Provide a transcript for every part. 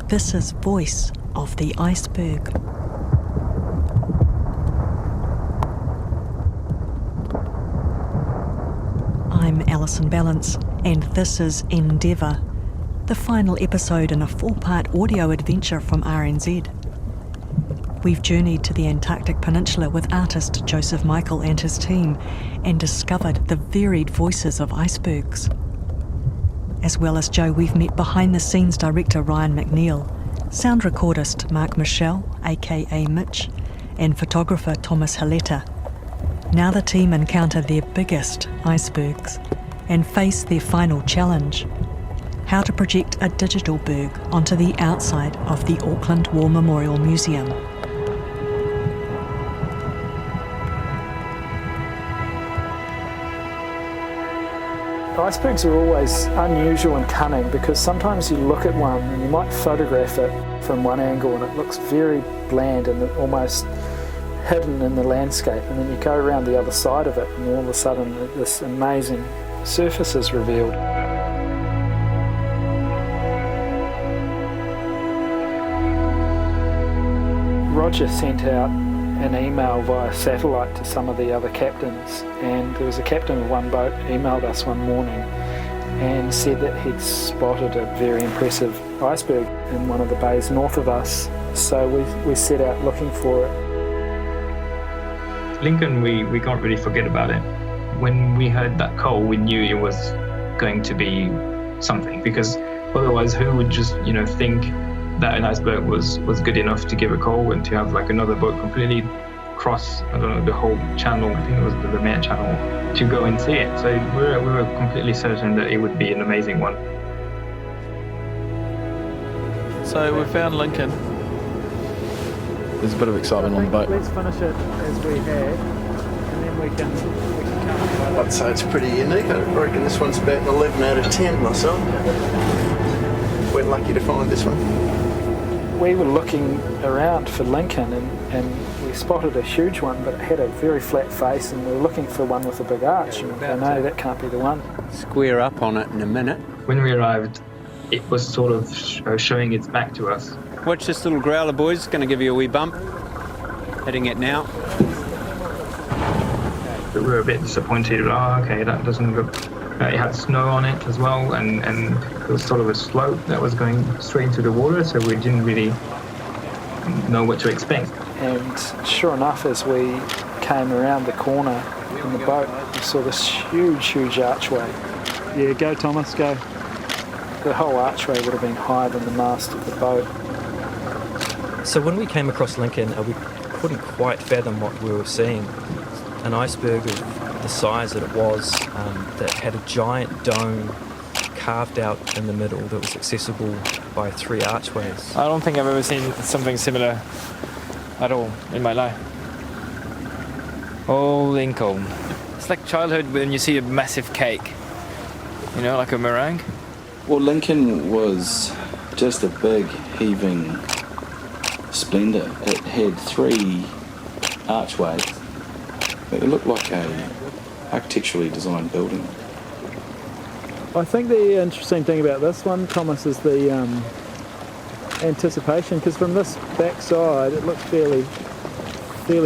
This is Voice of the Iceberg. I'm Alison Balance, and this is Endeavour, the final episode in a 4-part audio adventure from RNZ. We've journeyed to the Antarctic Peninsula with artist Joseph Michael and his team and discovered the varied voices of icebergs. As well as Joe, we've met behind-the-scenes director Ryan McNeil, sound recordist Mark Michelle, aka Mitch, and photographer Thomas Haleta. Now the team encounter their biggest icebergs and face their final challenge: how to project a digital berg onto the outside of the Auckland War Memorial Museum. Icebergs are always unusual and cunning because sometimes you look at one and you might photograph it from one angle and it looks very bland and almost hidden in the landscape, and then you go around the other side of it and all of a sudden this amazing surface is revealed. Roger sent out an email via satellite to some of the other captains, and there was a captain of one boat emailed us one morning and said that he'd spotted a very impressive iceberg in one of the bays north of us, so we set out looking for it. Lincoln, we can't really forget about it. When we heard that call, we knew it was going to be something, because otherwise who would just think that an iceberg was good enough to give a call and to have like another boat completely cross, the whole channel, I think it was the main channel, to go and see it. So we were completely certain that it would be an amazing one. So we found Lincoln. There's a bit of excitement on the boat. Let's finish it as we had, and then we can come. I'd say it's pretty unique. I reckon this one's about an 11 out of 10 myself. We're lucky to find this one. We were looking around for Lincoln and we spotted a huge one, but it had a very flat face, and we were looking for one with a big arch. And no, that can't be the one. Square up on it in a minute. When we arrived, it was sort of showing its back to us. Watch this little growler, boys. It's going to give you a wee bump. Hitting it now. We were a bit disappointed. Okay, that doesn't look... it had snow on it as well, and it was sort of a slope that was going straight into the water, so we didn't really know what to expect. And sure enough, as we came around the corner in the boat, we saw this huge archway. Yeah, go Thomas, go. The whole archway would have been higher than the mast of the boat. So when we came across Lincoln, we couldn't quite fathom what we were seeing. An iceberg of the size that it was, that had a giant dome carved out in the middle that was accessible by 3 archways. I don't think I've ever seen something similar at all in my life. Oh, Lincoln. It's like childhood when you see a massive cake, like a meringue. Well, Lincoln was just a big, heaving splendour. It had 3 archways. It looked like a architecturally designed building. I think the interesting thing about this one, Thomas, is the anticipation, because from this back side it looks fairly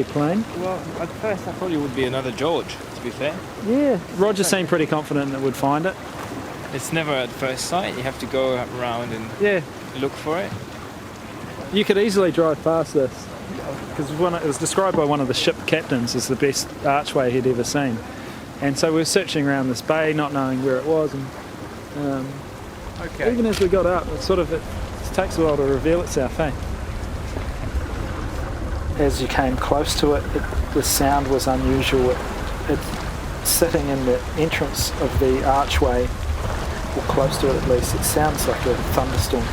plain. Well, at first I thought it would be another George, to be fair. Yeah, Roger seemed pretty confident that we'd find it. It's never at first sight. You have to go around and look for it. You could easily drive past this, because it was described by one of the ship captains as the best archway he'd ever seen. And so we were searching around this bay, not knowing where it was, and even as we got up, it takes a while to reveal itself, eh? As you came close to it, the sound was unusual. It sitting in the entrance of the archway, or close to it at least, it sounds like a thunderstorm.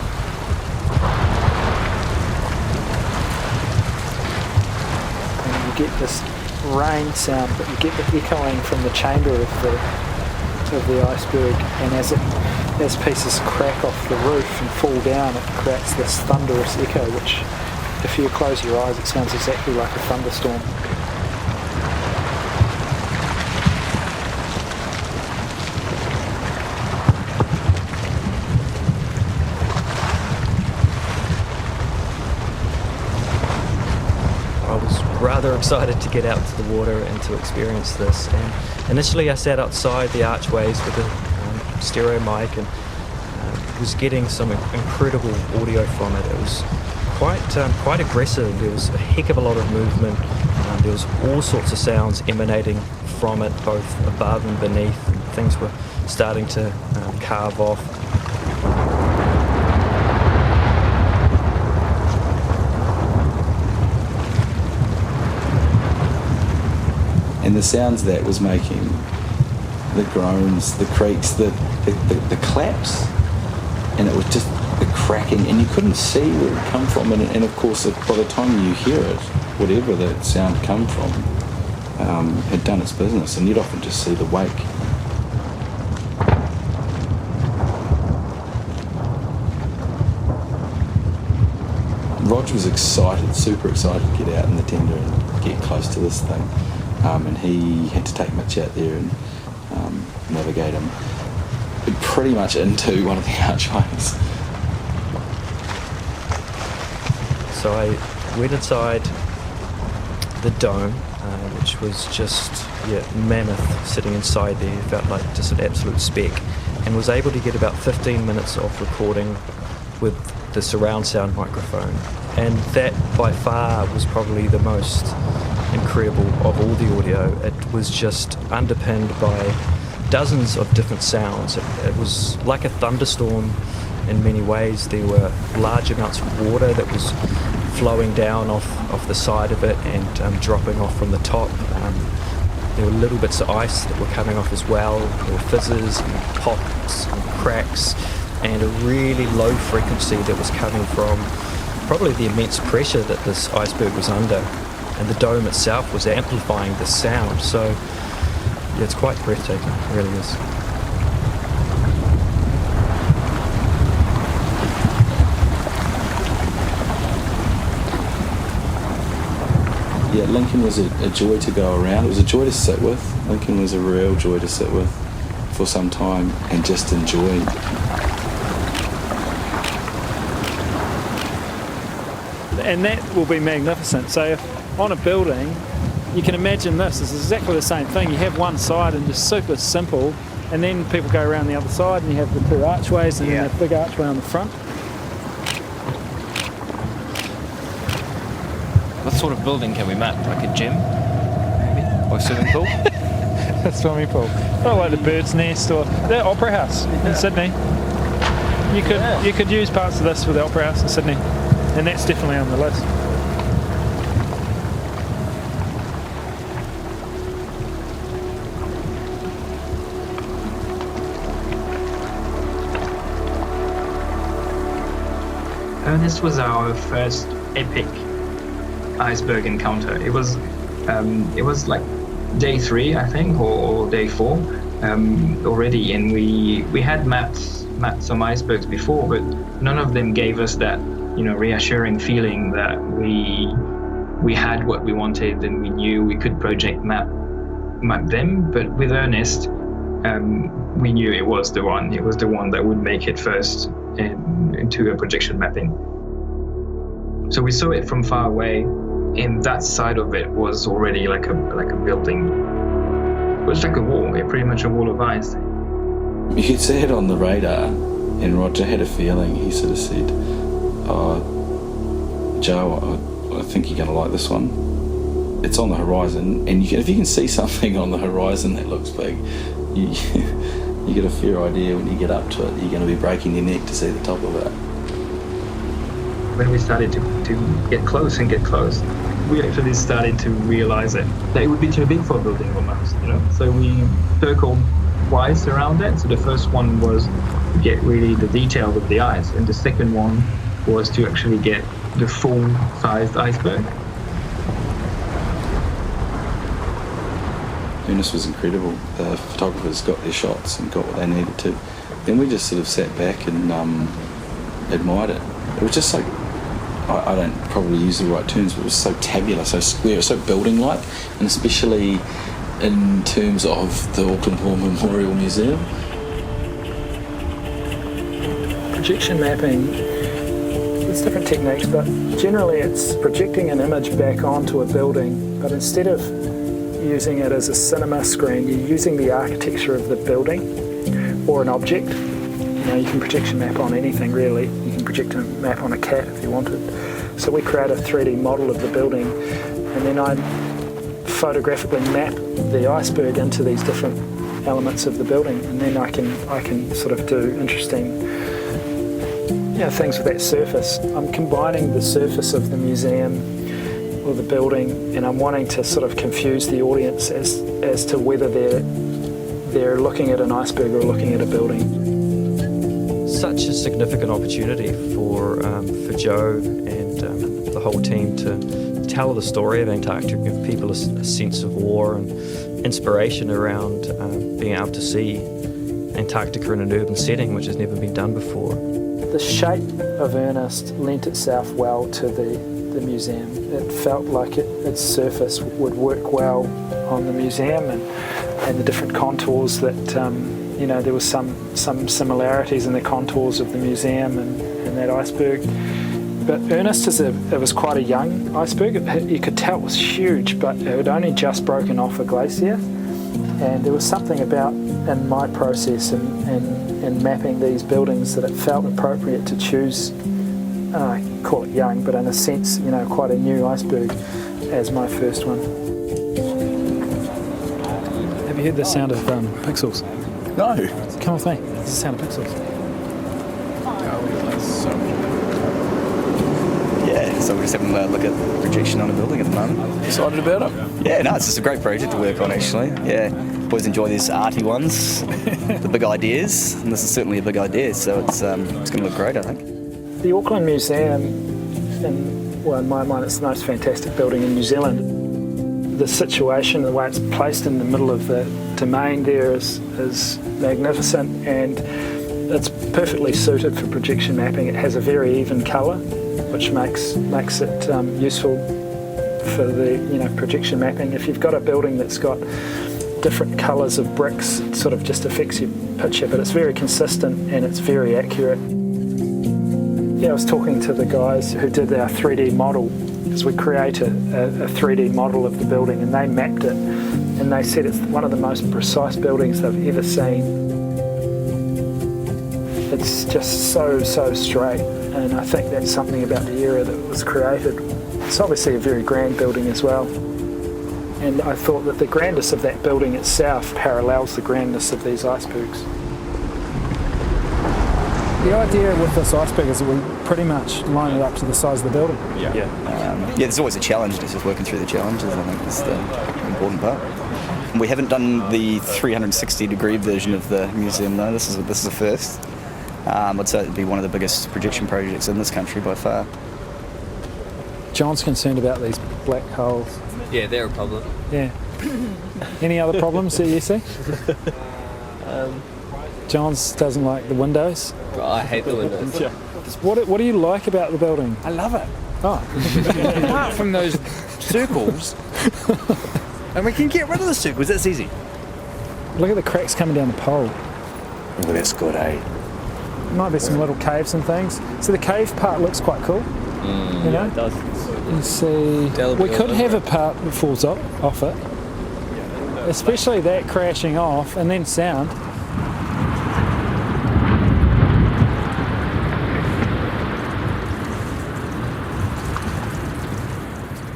Get this rain sound, but you get the echoing from the chamber of the iceberg, and as pieces crack off the roof and fall down, it creates this thunderous echo, which, if you close your eyes, it sounds exactly like a thunderstorm. rather excited to get out to the water and to experience this. And initially I sat outside the archways with a stereo mic and was getting some incredible audio from it. It was quite aggressive. There was a heck of a lot of movement. There was all sorts of sounds emanating from it, both above and beneath, and things were starting to carve off. And the sounds that was making, the groans, the creaks, the claps, and it was just the cracking, and you couldn't see where it come from, and of course by the time you hear it, whatever that sound come from had done its business, and you'd often just see the wake. Roger was excited, super excited to get out in the tender and get close to this thing, and he had to take Mitch out there and navigate him pretty much into one of the archways. So I went inside the dome, which was just mammoth sitting inside there. It felt like just an absolute speck, and was able to get about 15 minutes of recording with the surround sound microphone, and that by far was probably the most incredible of all the audio. It was just underpinned by dozens of different sounds. It was like a thunderstorm in many ways. There were large amounts of water that was flowing down off the side of it and dropping off from the top. There were little bits of ice that were coming off as well. There were fizzes and pops and cracks, and a really low frequency that was coming from probably the immense pressure that this iceberg was under, and the dome itself was amplifying the sound. So yeah, it's quite breathtaking, it really is. Yeah, Lincoln was a joy to go around. It was a joy to sit with. Lincoln was a real joy to sit with for some time and just enjoy. And that will be magnificent. So if on a building, you can imagine this is exactly the same thing. You have one side and just super simple, and then people go around the other side and you have the two archways and then a big archway on the front. What sort of building can we map? Like a gym, maybe? Or a swimming pool? A swimming pool. Oh, like the Bird's Nest or the Opera House in Sydney. You could use parts of this for the Opera House in Sydney, and that's definitely on the list. This was our first epic iceberg encounter. It was like day 3, I think, or day 4 already, and we had mapped some icebergs before, but none of them gave us that reassuring feeling that we had what we wanted and we knew we could project map them. But with Ernest, we knew it was the one. It was the one that would make it first into a projection mapping. So we saw it from far away, and that side of it was already like a building. It was like a wall, pretty much a wall of ice. You could see it on the radar, and Roger had a feeling. He sort of said, Joe, I think you're going to like this one. It's on the horizon, and if you can see something on the horizon that looks big, you get a fair idea when you get up to it. You're going to be breaking your neck to see the top of it. When we started to get close, we actually started to realize that it would be too big for a building almost, So we circled twice around it. So the first one was to get really the detail of the ice, and the second one was to actually get the full-sized iceberg. Ernest was incredible. The photographers got their shots and got what they needed to. Then we just sort of sat back and admired it. It was just so, I don't probably use the right terms, but it was so tabular, so square, so building-like, and especially in terms of the Auckland War Memorial Museum. Projection mapping there's different techniques, but generally it's projecting an image back onto a building, but instead of using it as a cinema screen, you're using the architecture of the building or an object. You can projection map on anything really. You can project a map on a cat if you wanted. So we create a 3D model of the building, and then I photographically map the iceberg into these different elements of the building, and then I can sort of do interesting things with that surface. I'm combining the surface of the museum or the building, and I'm wanting to sort of confuse the audience as to whether they're looking at an iceberg or looking at a building. Such a significant opportunity for Joe and the whole team to tell the story of Antarctica, give people a sense of awe and inspiration around being able to see Antarctica in an urban setting, which has never been done before. The shape of Ernest lent itself well to the museum. It felt like its surface would work well on the museum, and the different contours that, there was some similarities in the contours of the museum and that iceberg. But Ernest it was quite a young iceberg. You could tell it was huge, but it had only just broken off a glacier. And there was something about, in my process in mapping these buildings, that it felt appropriate to choose, I call it young, but in a sense, quite a new iceberg as my first one. Have you heard the sound of pixels? No. Come with me. It's the sound of pixels. Yeah, so we're just having a look at projection on a building at the moment. Excited about it? Yeah, no, it's just a great project to work on actually. Yeah, always enjoy these arty ones, the big ideas, and this is certainly a big idea, so it's going to look great, I think. The Auckland Museum, in my mind, it's the most fantastic building in New Zealand. The situation, the way it's placed in the middle of the domain there is magnificent, and it's perfectly suited for projection mapping. It has a very even colour, which makes it useful for the projection mapping. If you've got a building that's got different colours of bricks, it sort of just affects your picture, but it's very consistent and it's very accurate. Yeah, I was talking to the guys who did our 3D model, because we create a 3D model of the building, and they mapped it, and they said it's one of the most precise buildings they've ever seen. It's just so straight, and I think that's something about the era that was created. It's obviously a very grand building as well, and I thought that the grandness of that building itself parallels the grandness of these icebergs. The idea with this iceberg is that we pretty much line it up to the size of the building. Yeah, there's always a challenge. It's just working through the challenges, I think, is the important part. We haven't done the 360-degree version of the museum, though. This is a first. I'd say it'd be one of the biggest projection projects in this country by far. John's concerned about these black holes. Yeah, they're a problem. Yeah. Any other problems that you see? Johns doesn't like the windows. I hate the windows. Yeah. What do you like about the building? I love it. Oh. Apart from those circles, and we can get rid of the circles, that's easy. Look at the cracks coming down the pole. Oh, that's good, eh? Might be some little caves and things. So the cave part looks quite cool. Yeah, it does. You see, we could have a part that falls off it, especially that crashing off, and then sound.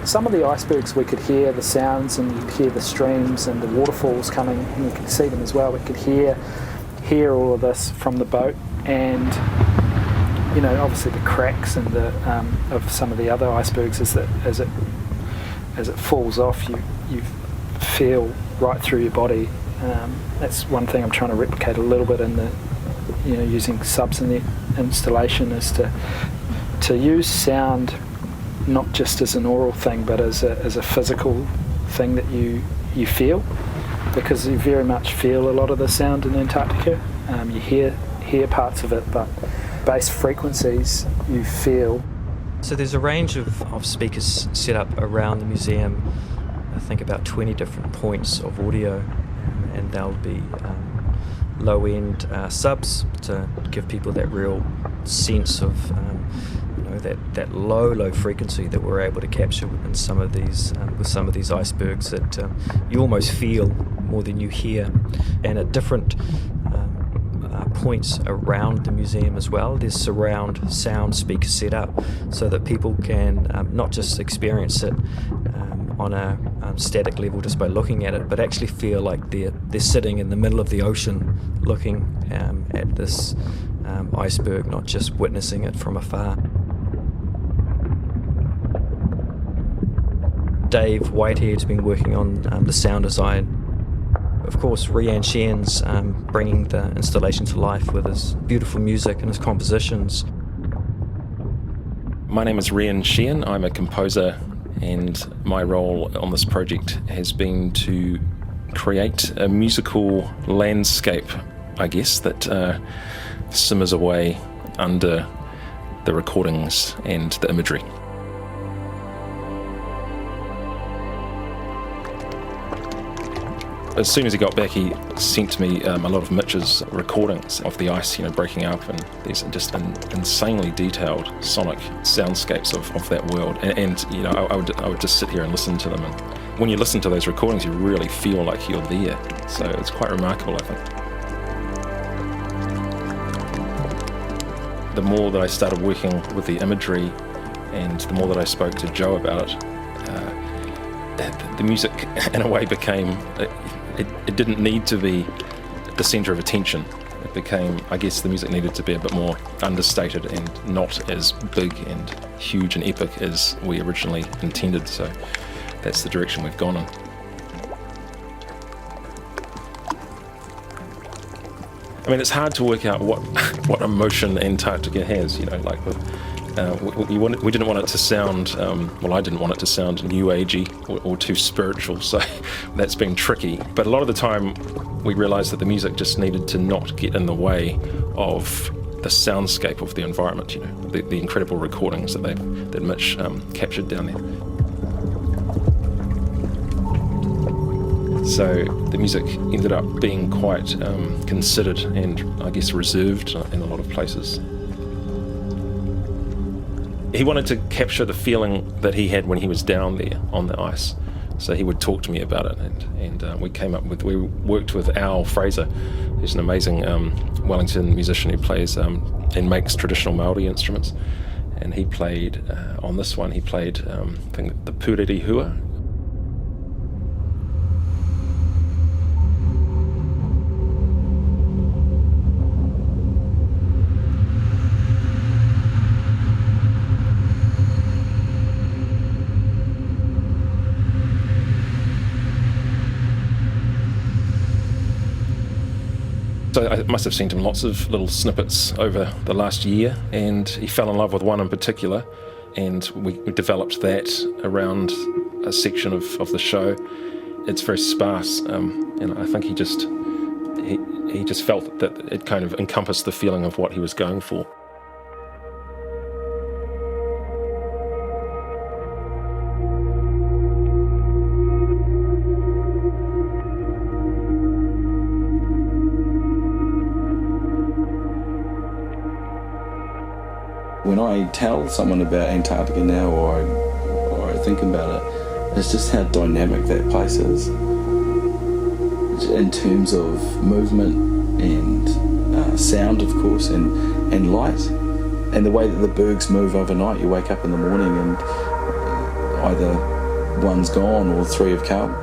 Some of the icebergs we could hear the sounds, and you could hear the streams and the waterfalls coming, and you could see them as well. We could hear all of this from the boat, and obviously the cracks and the of some of the other icebergs is that as it falls off, you feel right through your body. That's one thing I'm trying to replicate a little bit in the using subs in the installation, is to use sound not just as an oral thing, but as a physical thing that you feel, because you very much feel a lot of the sound in Antarctica. You hear parts of it, but bass frequencies you feel. So there's a range of speakers set up around the museum. I think about 20 different points of audio, and they'll be low-end subs to give people that real sense of that low frequency that we're able to capture in some of these with some of these icebergs that you almost feel more than you hear. And at different points around the museum as well, there's surround sound speakers set up so that people can not just experience it on a static level just by looking at it, but actually feel like they're sitting in the middle of the ocean looking at this iceberg, not just witnessing it from afar. Dave Whitehead's been working on the sound design. Of course, Rian Sheehan's bringing the installation to life with his beautiful music and his compositions. My name is Rian Sheehan. I'm a composer, and my role on this project has been to create a musical landscape, I guess, that simmers away under the recordings and the imagery. As soon as he got back, he sent me a lot of Mitch's recordings of the ice, breaking up, and these just insanely detailed sonic soundscapes of that world. And I would just sit here and listen to them. And when you listen to those recordings, you really feel like you're there. So it's quite remarkable, I think. The more that I started working with the imagery, and the more that I spoke to Joe about it, the music, in a way, became. It didn't need to be the centre of attention. It became, I guess, the music needed to be a bit more understated and not as big and huge and epic as we originally intended. So that's the direction we've gone in. I mean, it's hard to work out what emotion Antarctica has. We didn't want it to sound, I didn't want it to sound new agey or too spiritual, so that's been tricky. But a lot of the time we realised that the music just needed to not get in the way of the soundscape of the environment, the incredible recordings that Mitch captured down there. So the music ended up being quite considered and, I guess, reserved in a lot of places. He wanted to capture the feeling that he had when he was down there on the ice. So he would talk to me about it, and we worked with Al Fraser, who's an amazing Wellington musician who plays and makes traditional Māori instruments. And he played, on this one, I think, the Pureri Hua. So I must have sent him lots of little snippets over the last year, and he fell in love with one in particular, and we developed that around a section of the show. It's very sparse, and I think he just felt that it kind of encompassed the feeling of what he was going for. When I tell someone about Antarctica now, or I think about it, it's just how dynamic that place is in terms of movement and sound, of course, and light, and the way that the bergs move overnight. You wake up in the morning and either one's gone or three have come.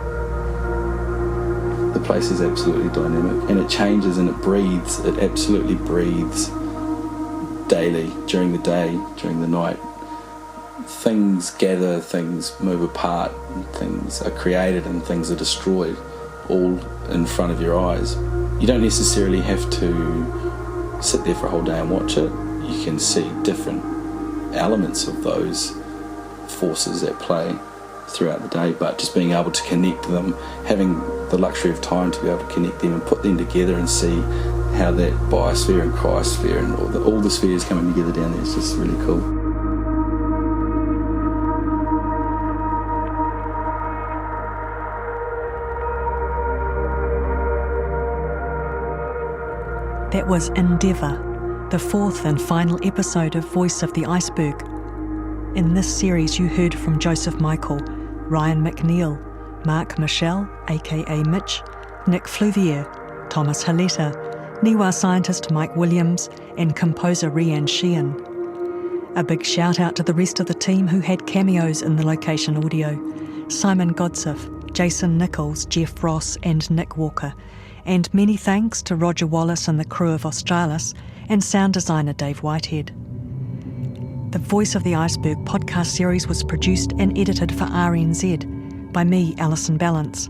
The place is absolutely dynamic, and it changes and it breathes. It absolutely breathes. Daily, during the day, during the night. Things gather, things move apart, and things are created and things are destroyed, all in front of your eyes. You don't necessarily have to sit there for a whole day and watch it. You can see different elements of those forces at play throughout the day, but just being able to connect them, having the luxury of time to be able to connect them and put them together and see how that biosphere and cryosphere and all the spheres coming together down there is just really cool. That was Endeavour, the fourth and final episode of Voice of the Iceberg, In this series you heard from Joseph Michael, Ryan McNeil, Mark Michelle, aka Mitch, Nick Fluvier, Thomas Haleta, Niwa scientist Mike Williams and composer Rhiann Sheehan. A big shout out to the rest of the team who had cameos in the location audio: Simon Godsiff, Jason Nichols, Jeff Ross and Nick Walker, and many thanks to Roger Wallace and the crew of Australis and sound designer Dave Whitehead. The Voice of the Iceberg podcast series was produced and edited for RNZ by me, Alison Ballance,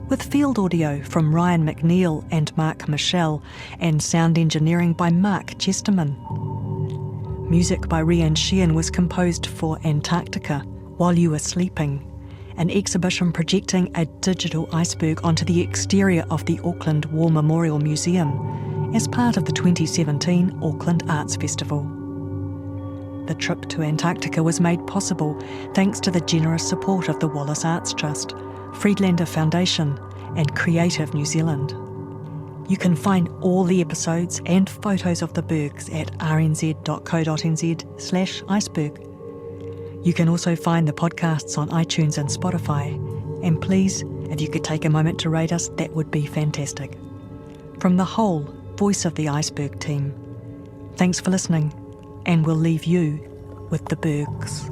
with field audio from Ryan McNeil and Mark Michelle and sound engineering by Mark Chesterman. Music by Rhiann Sheehan was composed for Antarctica, While You Were Sleeping, an exhibition projecting a digital iceberg onto the exterior of the Auckland War Memorial Museum as part of the 2017 Auckland Arts Festival. The trip to Antarctica was made possible thanks to the generous support of the Wallace Arts Trust, Friedlander Foundation and Creative New Zealand. You can find all the episodes and photos of the bergs at rnz.co.nz/iceberg. You can also find the podcasts on iTunes and Spotify. And please, if you could take a moment to rate us, that would be fantastic. From the whole Voice of the Iceberg team, thanks for listening, and we'll leave you with the bergs.